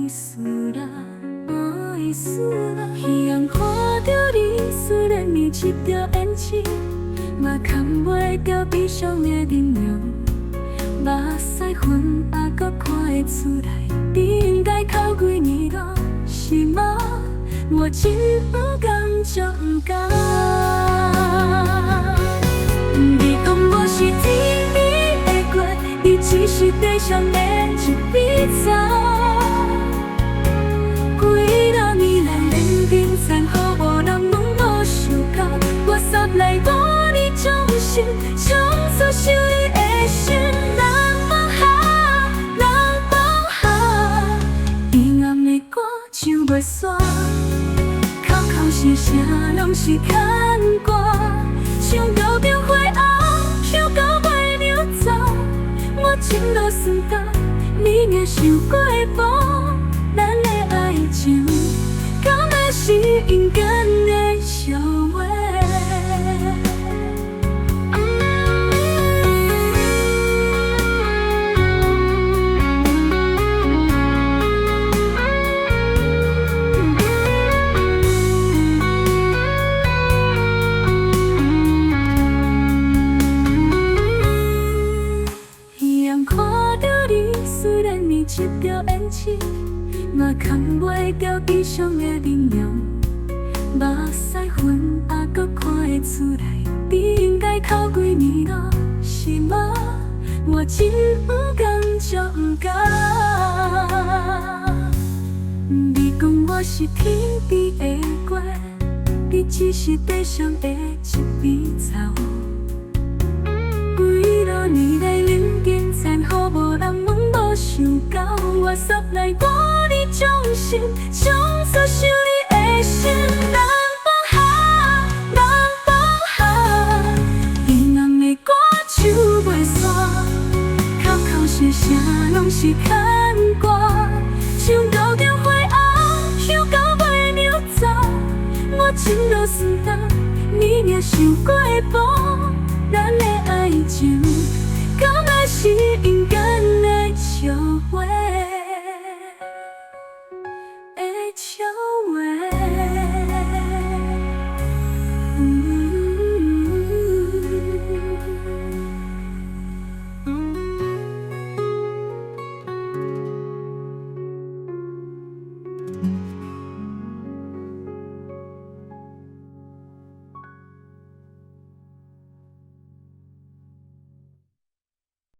思啦，彼岸看着你，虽然你一条胭脂，嘛看袂着悲伤的面容。目屎粉还搁看会出来，你应该哭几年咯，是吗？我真不甘，足不甘。你讲我是天边的月，你只是地上的一片草。几多年来冷冰残好，无人问我想到，我煞来无你忠心，从此想你的心，人放下，人放下。阴暗的歌唱袂煞，口口声声拢是牵挂，唱到中火后，唱到尾流走。我情路算到，你也想过无？咱的爱情，敢会是阴间的笑话？一样看着你，虽然你一条胭脂。嘛看袂着悲伤的面容，目屎粉还搁看会出来，你应该哭几年咯，是吗？我真不甘，足不甘。你讲我是天边的月，你只是地上的一片草。几多年来冷冰残好，无人问我想到，我煞来无你忠心，从此想你的心，人放下，人放下。阴暗的歌唱袂煞，口口声声拢是牵挂，唱到中火后，唱到尾流走。我情路算到，你也想过无？